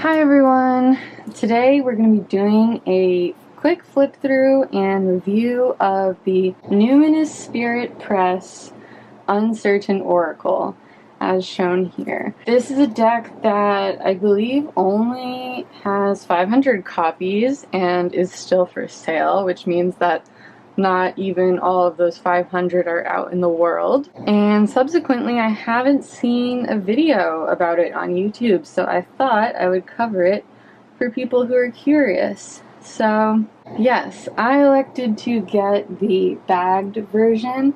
Hi everyone! Today we're going to be doing a quick flip through and review of the Numinous Spirit Press Uncertain Oracle, as shown here. This is a deck that I believe only has 500 copies and is still for sale, which means that not even all of those 500 are out in the world. And subsequently, I haven't seen a video about it on YouTube, so I thought I would cover it for people who are curious. So yes, I elected to get the bagged version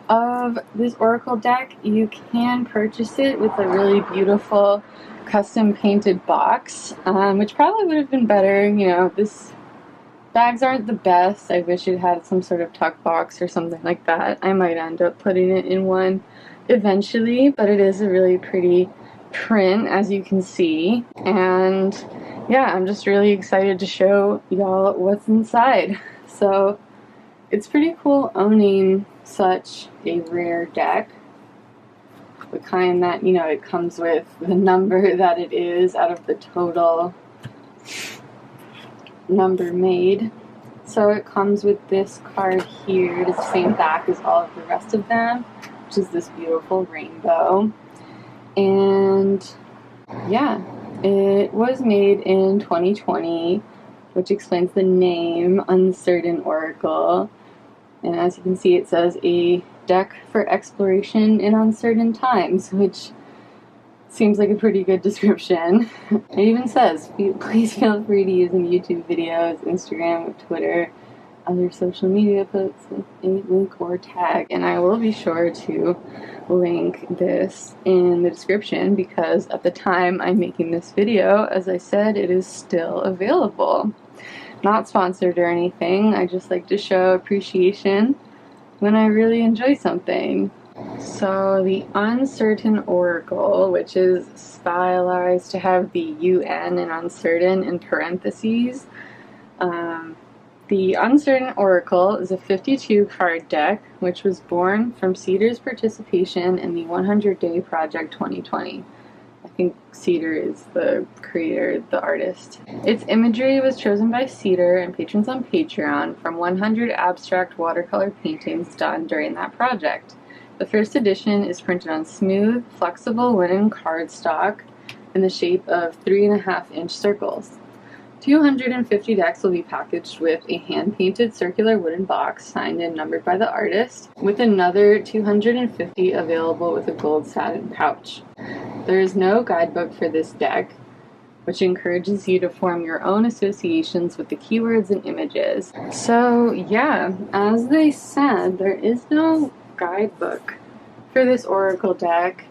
of this Oracle deck. You can purchase it with a really beautiful custom painted box, which probably would have been better. You know, this bags aren't the best. I wish it had some sort of tuck box or something like that. I might end up putting it in one eventually, but it is a really pretty print, as you can see. And yeah, I'm just really excited to show y'all what's inside. So it's pretty cool owning such a rare deck. The kind that, you know, it comes with the number that it is out of the total number made. So it comes with this card here. It is the same back as all of the rest of them, which is this beautiful rainbow. And yeah, it was made in 2020, which explains the name Uncertain Oracle. And as you can see, it says a deck for exploration in uncertain times, which seems like a pretty good description. It even says, please feel free to use in YouTube videos, Instagram, Twitter, other social media posts with a link or tag. And I will be sure to link this in the description because at the time I'm making this video, as I said, it is still available. Not sponsored or anything, I just like to show appreciation when I really enjoy something. So the Uncertain Oracle, which is stylized to have the UN and uncertain in parentheses. The Uncertain Oracle is a 52 card deck which was born from Cedar's participation in the 100-Day Project 2020. I think Cedar is the creator, the artist. Its imagery was chosen by Cedar and patrons on Patreon from 100 abstract watercolor paintings done during that project. The first edition is printed on smooth, flexible linen cardstock in the shape of 3.5-inch circles. 250 decks will be packaged with a hand-painted circular wooden box signed and numbered by the artist, with another 250 available with a gold satin pouch. There is no guidebook for this deck, which encourages you to form your own associations with the keywords and images. So yeah, as they said, there is no guidebook for this Oracle deck,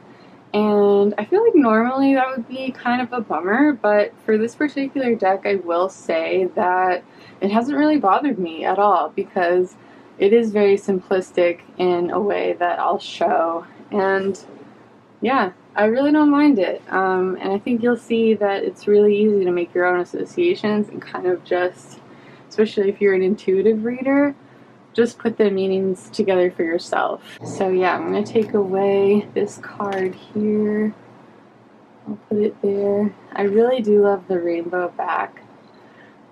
and I feel like normally that would be kind of a bummer, but for this particular deck I will say that it hasn't really bothered me at all because it is very simplistic in a way that I'll show, and yeah, I really don't mind it, and I think you'll see that it's really easy to make your own associations and kind of just, especially if you're an intuitive reader, just put the meanings together for yourself. So yeah, I'm going to take away this card here. I'll put it there. I really do love the rainbow back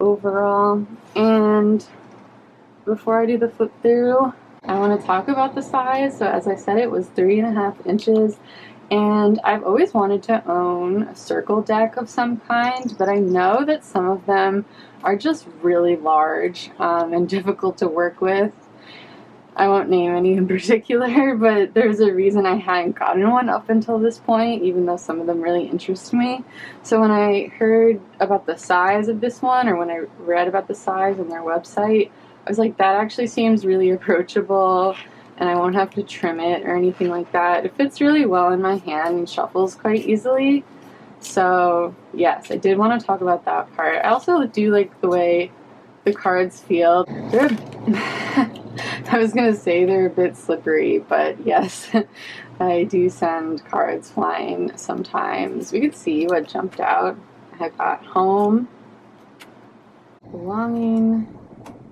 overall. And before I do the flip through, I want to talk about the size. So as I said, it was 3.5 inches. And I've always wanted to own a circle deck of some kind, but I know that some of them are just really large and difficult to work with. I won't name any in particular, but there's a reason I hadn't gotten one up until this point, even though some of them really interest me. So when I heard about the size of this one, or when I read about the size on their website, I was like, that actually seems really approachable, and I won't have to trim it or anything like that. It fits really well in my hand and shuffles quite easily. So yes, I did want to talk about that part. I also do like the way the cards feel. They're I was gonna say they're a bit slippery, but yes, I do send cards flying sometimes. We could see what jumped out. I got home, belonging,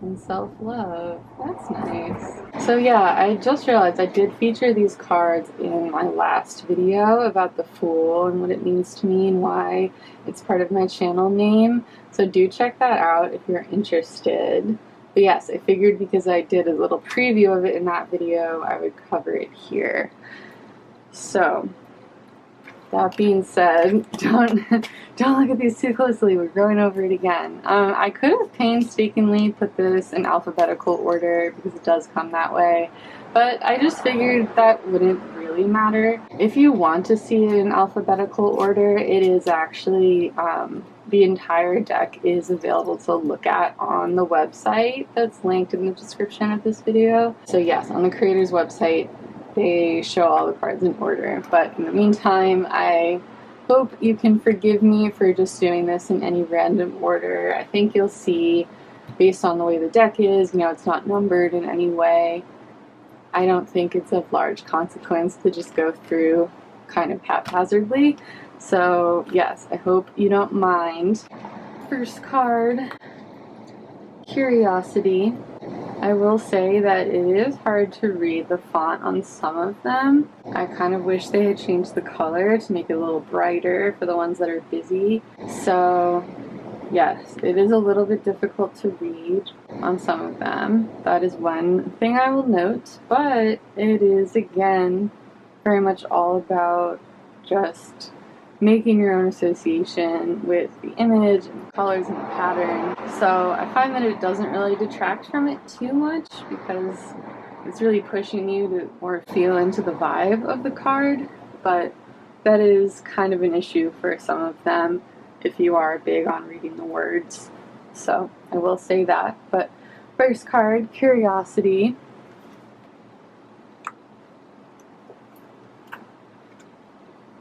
and self-love. That's nice. So yeah, I just realized I did feature these cards in my last video about the Fool and what it means to me and why it's part of my channel name. So do check that out if you're interested. But yes, I figured because I did a little preview of it in that video, I would cover it here. So that being said, don't look at these too closely. We're going over it again. I could have painstakingly put this in alphabetical order because it does come that way, but I just figured that wouldn't really matter. If you want to see it in alphabetical order, it is actually the entire deck is available to look at on the website that's linked in the description of this video. So yes, on the creator's website, they show all the cards in order, but in the meantime, I hope you can forgive me for just doing this in any random order. I think you'll see, based on the way the deck is, you know, it's not numbered in any way. I don't think it's of large consequence to just go through kind of haphazardly. So yes, I hope you don't mind. First card, Curiosity. I will say that it is hard to read the font on some of them. I kind of wish they had changed the color to make it a little brighter for the ones that are busy. So yes, it is a little bit difficult to read on some of them. That is one thing I will note, but it is again very much all about just making your own association with the image and the colors and the pattern. So I find that it doesn't really detract from it too much because it's really pushing you to more feel into the vibe of the card, but that is kind of an issue for some of them if you are big on reading the words. So I will say that. But first card, Curiosity.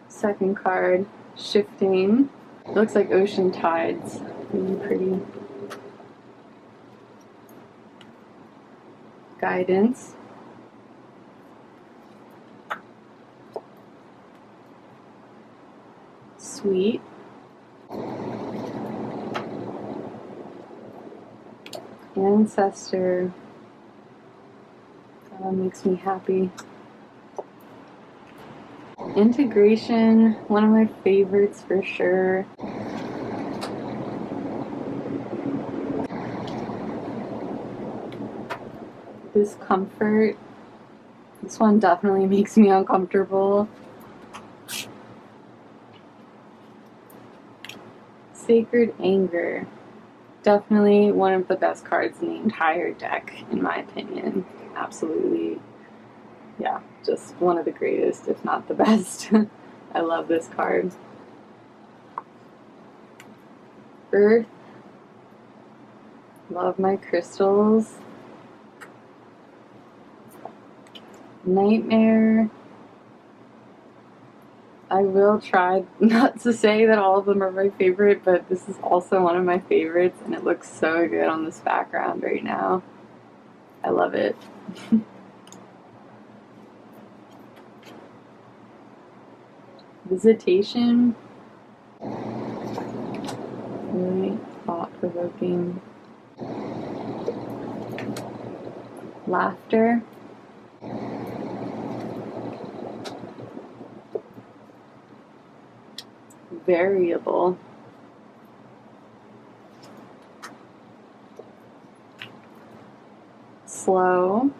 Second card, Shifting. It looks like ocean tides. Really pretty. Guidance. Sweet. Ancestor. That one makes me happy. Integration, one of my favorites for sure. Discomfort. This one definitely makes me uncomfortable. Sacred Anger. Definitely one of the best cards in the entire deck, in my opinion. Absolutely. Yeah, just one of the greatest, if not the best. I love this card. Earth. Love my crystals. Nightmare. I will try not to say that all of them are my favorite, but this is also one of my favorites, and it looks so good on this background right now. I love it. Visitation. Really thought-provoking. Laughter. Variable. Slow.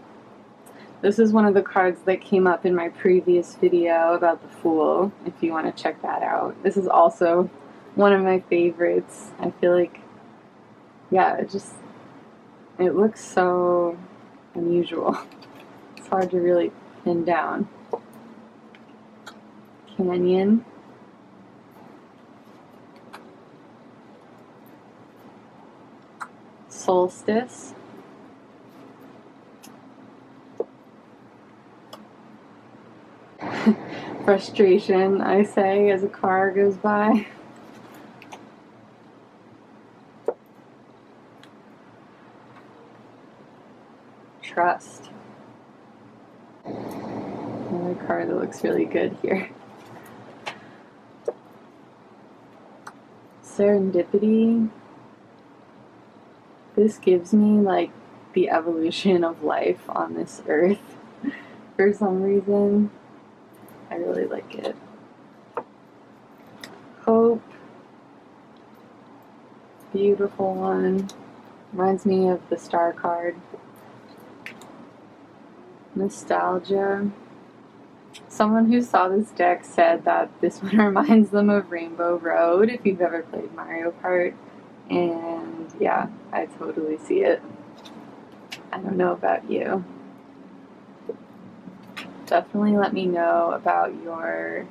This is one of the cards that came up in my previous video about the Fool, if you want to check that out. This is also one of my favorites. I feel like, yeah, it looks so unusual. It's hard to really pin down. Canyon. Solstice. Frustration, I say, as a car goes by. Trust. Another card that looks really good here. Serendipity. This gives me like the evolution of life on this earth for some reason. I really like it. Hope. Beautiful one. Reminds me of the star card. Nostalgia. Someone who saw this deck said that this one reminds them of Rainbow Road if you've ever played Mario Kart. And yeah, I totally see it. I don't know about you. Definitely let me know about your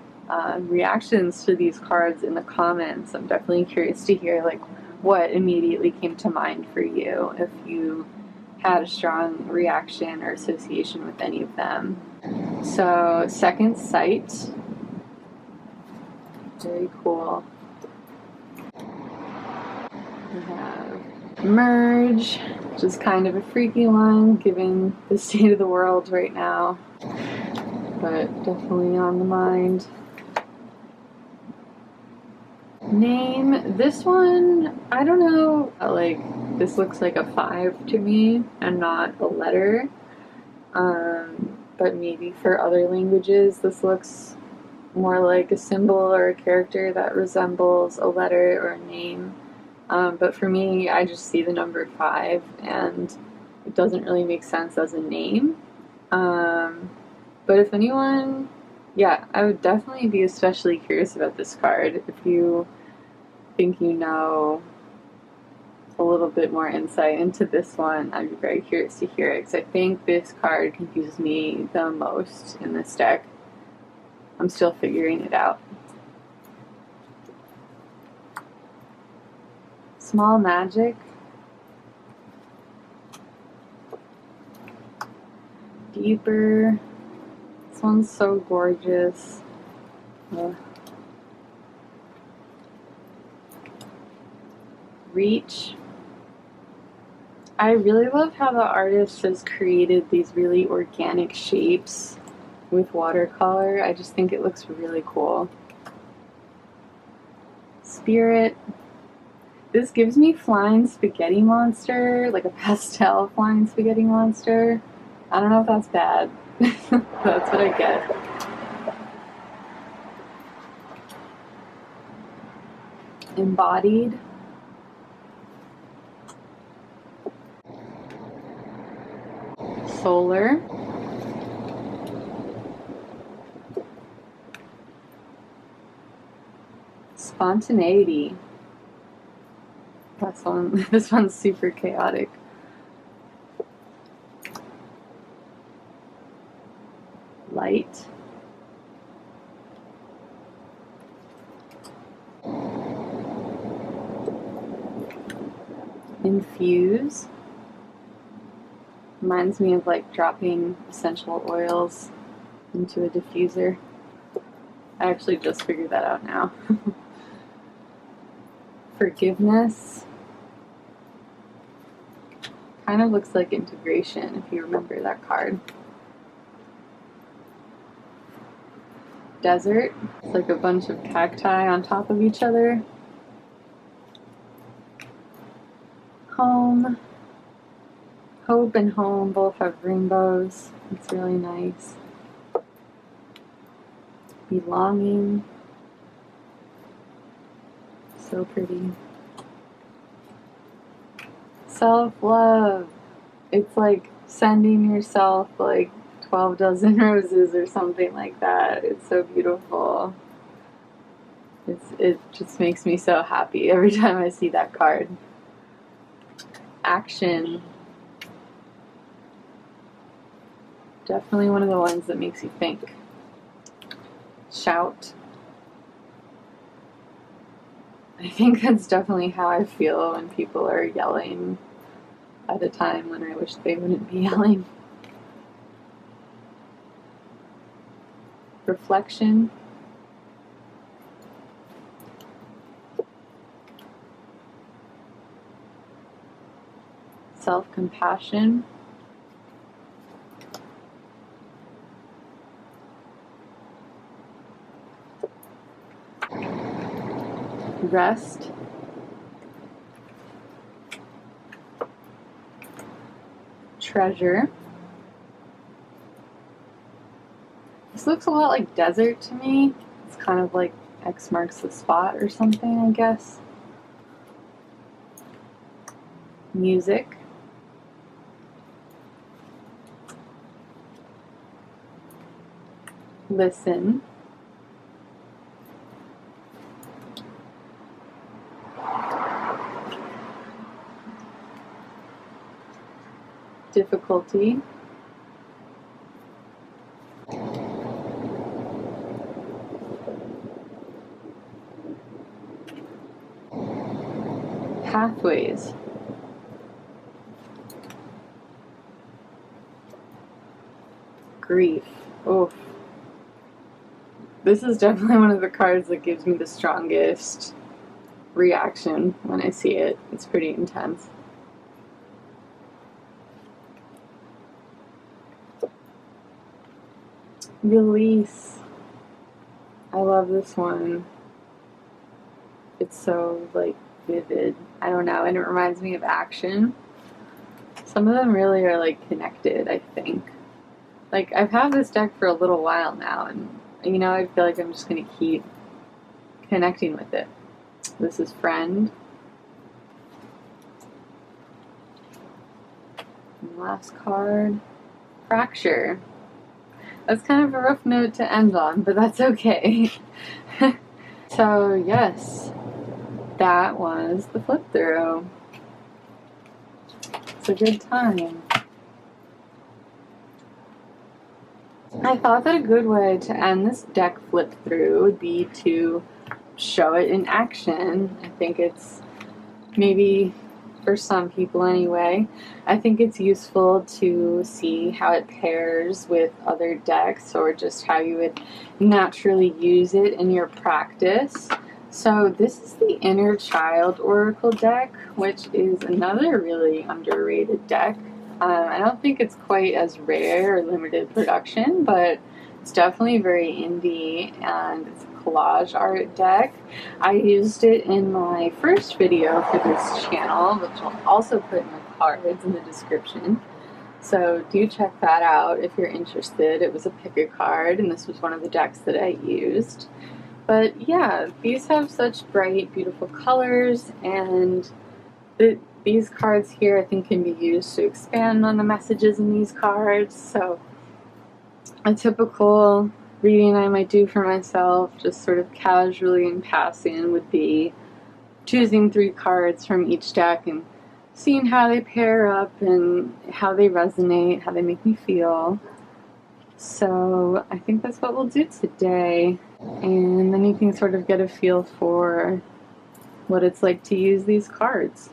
reactions to these cards in the comments. I'm definitely curious to hear like what immediately came to mind for you if you had a strong reaction or association with any of them. So, Second Sight. Very cool. We have Merge, which is kind of a freaky one given the state of the world right now, but definitely on the mind. Name. This one, I don't know, like, this looks like a 5 to me and not a letter. But maybe for other languages this looks more like a symbol or a character that resembles a letter or a name. But for me, I just see the number 5 and it doesn't really make sense as a name. But if anyone, yeah, I would definitely be especially curious about this card. If you think you know a little bit more insight into this one, I'd be very curious to hear it, because I think this card confuses me the most in this deck. I'm still figuring it out. Small Magic. Deeper. This one's so gorgeous. Reach. I really love how the artist has created these really organic shapes with watercolor. I just think it looks really cool. Spirit. This gives me Flying Spaghetti Monster, like a pastel Flying Spaghetti Monster. I don't know if that's bad. That's what I get. Embodied. Solar. Spontaneity. This one's super chaotic. Light. Infuse. Reminds me of like dropping essential oils into a diffuser. I actually just figured that out now. Forgiveness. Kind of looks like integration if you remember that card. Desert. It's like a bunch of cacti on top of each other. Home. Hope and home both have rainbows. It's really nice. Belonging. So pretty. Self-love. It's like sending yourself like 12 dozen roses or something like that. It's so beautiful. It just makes me so happy every time I see that card. Action. Definitely one of the ones that makes you think. Shout. I think that's definitely how I feel when people are yelling at a time when I wish they wouldn't be yelling. Reflection. Self-compassion. Rest. Treasure. This looks a lot like desert to me. It's kind of like X marks the spot or something, I guess. Music. Listen. Difficulty. Pathways. Grief. Oof. This is definitely one of the cards that gives me the strongest reaction when I see it. It's pretty intense. Release. I love this one. It's so, like, vivid. I don't know, and it reminds me of action. Some of them really are, like, connected, I think. Like, I've had this deck for a little while now, and, you know, I feel like I'm just gonna keep connecting with it. This is Friend. And last card, Fracture. That's kind of a rough note to end on, but that's okay. So, yes, that was the flip through. It's a good time. I thought that a good way to end this deck flip through would be to show it in action. I think it's maybe, for some people anyway, I think it's useful to see how it pairs with other decks or just how you would naturally use it in your practice. So this is the Inner Child Oracle deck, which is another really underrated deck. I don't think it's quite as rare or limited production, but it's definitely very indie, and it's a collage art deck. I used it in my first video for this channel, which I'll also put in the cards in the description. So do check that out if you're interested. It was a pick a card, and this was one of the decks that I used. But yeah, these have such bright, beautiful colors, and these cards here I think can be used to expand on the messages in these cards. So a typical reading I might do for myself, just sort of casually in passing, would be choosing 3 cards from each deck and seeing how they pair up and how they resonate, how they make me feel. So I think that's what we'll do today, and then you can sort of get a feel for what it's like to use these cards.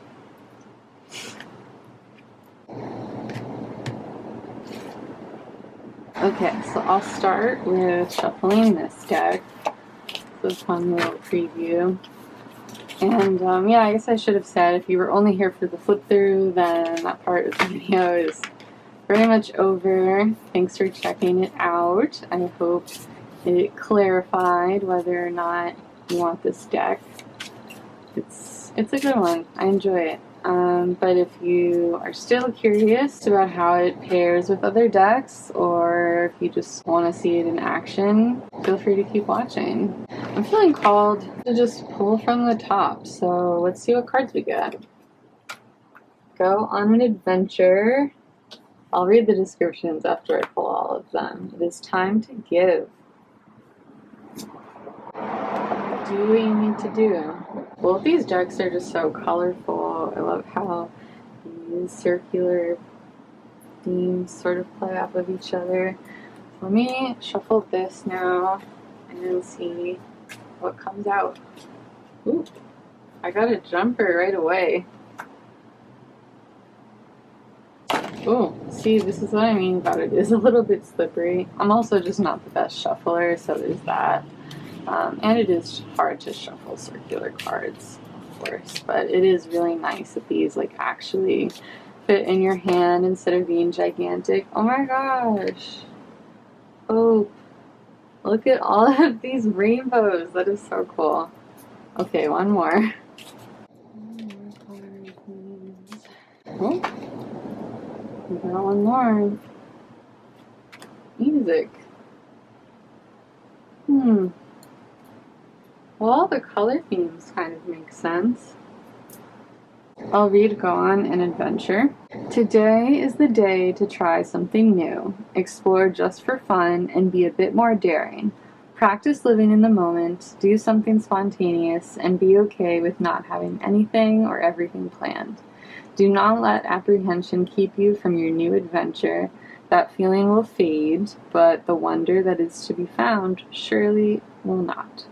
Okay, so I'll start with shuffling this deck. So it's a fun little preview. And yeah, I guess I should have said, if you were only here for the flip through, then that part of the video is very much over. Thanks for checking it out. I hope it clarified whether or not you want this deck. It's a good one. I enjoy it. But if you are still curious about how it pairs with other decks, or if you just want to see it in action, feel free to keep watching. I'm feeling called to just pull from the top, so let's see what cards we get. Go on an adventure. I'll read the descriptions after I pull all of them. It is time to give. Do what you need to do. Both these decks are just so colorful. I love how these circular themes sort of play off of each other. So let me shuffle this now and see what comes out. Ooh, I got a jumper right away. Oh, see, this is what I mean about it. It's a little bit slippery. I'm also just not the best shuffler, so there's that. And it is hard to shuffle circular cards, of course, but it is really nice that these like actually fit in your hand instead of being gigantic. Oh my gosh! Oh, look at all of these rainbows. That is so cool. Okay, one more. Oh. We got one more. Music. Well, the color themes kind of make sense. I'll read Go on an Adventure. Today is the day to try something new, explore just for fun, and be a bit more daring. Practice living in the moment, do something spontaneous, and be okay with not having anything or everything planned. Do not let apprehension keep you from your new adventure. That feeling will fade, but the wonder that is to be found surely will not.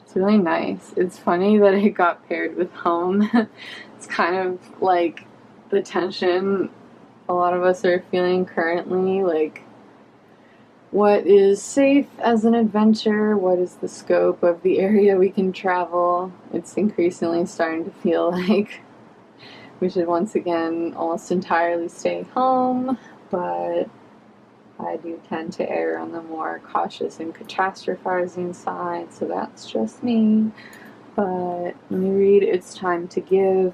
It's really nice. It's funny that it got paired with home. It's kind of like the tension a lot of us are feeling currently, like what is safe as an adventure, what is the scope of the area we can travel. It's increasingly starting to feel like we should once again almost entirely stay home, but I do tend to err on the more cautious and catastrophizing side, so that's just me. But let me read It's Time to Give.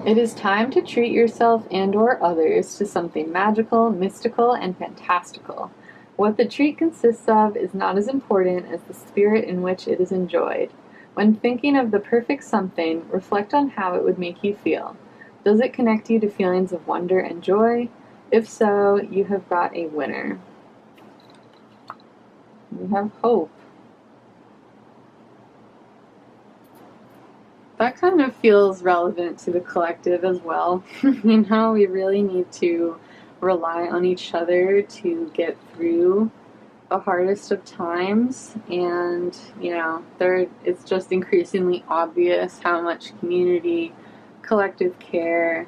It is time to treat yourself and or others to something magical, mystical, and fantastical. What the treat consists of is not as important as the spirit in which it is enjoyed. When thinking of the perfect something, reflect on how it would make you feel. Does it connect you to feelings of wonder and joy? If so, you have got a winner. You have hope. That kind of feels relevant to the collective as well. You know, we really need to rely on each other to get through the hardest of times, and you know, it's just increasingly obvious how much community, collective care,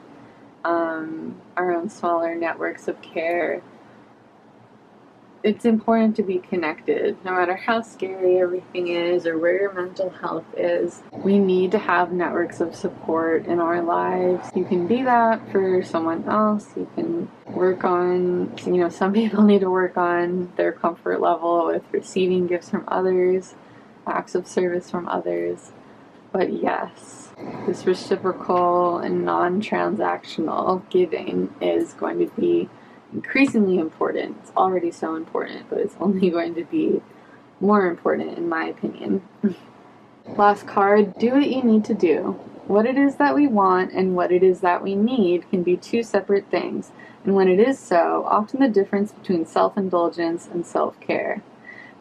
our own smaller networks of care, it's important to be connected. No matter how scary everything is or where your mental health is, we need to have networks of support in our lives. You can be that for someone else. You can work on, you know, some people need to work on their comfort level with receiving gifts from others, acts of service from others. But yes, this reciprocal and non-transactional giving is going to be increasingly important. It's already so important, but it's only going to be more important in my opinion. Last card, do what you need to do. What it is that we want and what it is that we need can be two separate things, and when it is so, often the difference between self-indulgence and self-care.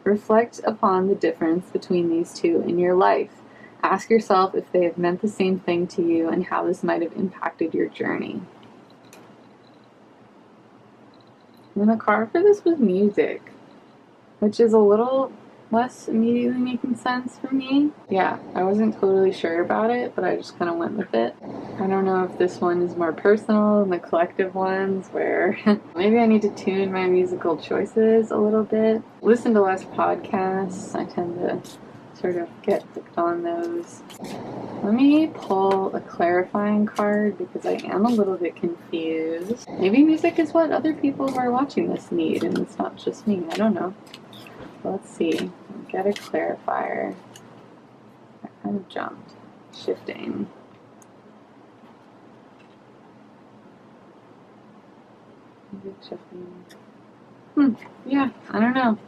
Reflect upon the difference between these two in your life. Ask yourself if they have meant the same thing to you and how this might have impacted your journey. And the card for this was music, which is a little less immediately making sense for me. Yeah, I wasn't totally sure about it, but I just kind of went with it. I don't know if this one is more personal than the collective ones, where maybe I need to tune my musical choices a little bit. Listen to less podcasts. I tend to sort of get hooked on those. Let me pull a clarifying card because I am a little bit confused. Maybe music is what other people who are watching this need and it's not just me. I don't know. Let's see. Get a clarifier. I kind of jumped. Shifting. Music shifting. Yeah, I don't know.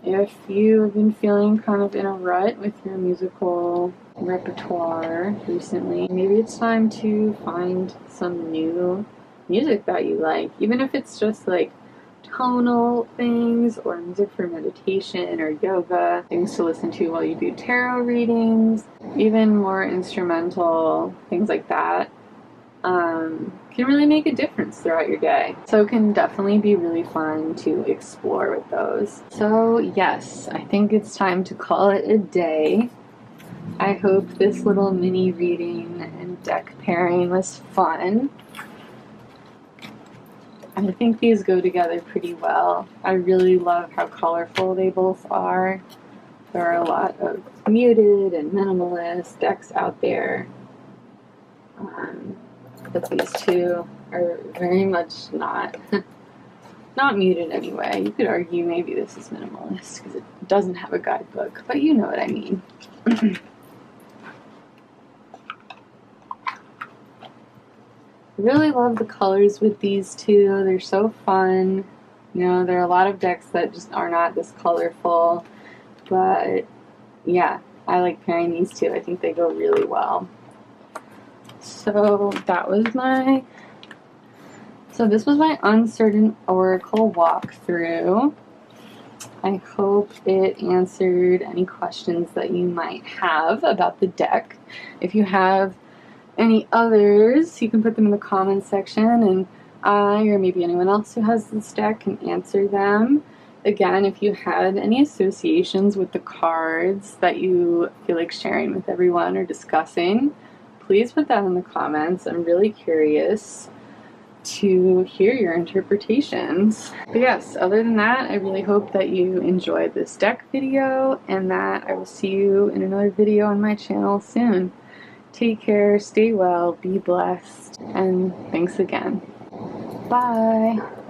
If you have been feeling kind of in a rut with your musical repertoire recently, maybe it's time to find some new music that you like, even if it's just like tonal things or music for meditation or yoga, things to listen to while you do tarot readings, even more instrumental things like that. Can really make a difference throughout your day. So it can definitely be really fun to explore with those. So yes, I think it's time to call it a day. I hope this little mini reading and deck pairing was fun. I think these go together pretty well. I really love how colorful they both are. There are a lot of muted and minimalist decks out there. But these two are very much not muted anyway. You could argue maybe this is minimalist because it doesn't have a guidebook, but you know what I mean. really love the colors with these two. They're so fun. You know, there are a lot of decks that just are not this colorful, but yeah, I like pairing these two. I think they go really well. So this was my Uncertain Oracle walkthrough. I hope it answered any questions that you might have about the deck. If you have any others, you can put them in the comments section, and I, or maybe anyone else who has this deck, can answer them. Again, if you had any associations with the cards that you feel like sharing with everyone or discussing, please put that in the comments. I'm really curious to hear your interpretations. But yes, other than that, I really hope that you enjoyed this deck video and that I will see you in another video on my channel soon. Take care, stay well, be blessed, and thanks again. Bye!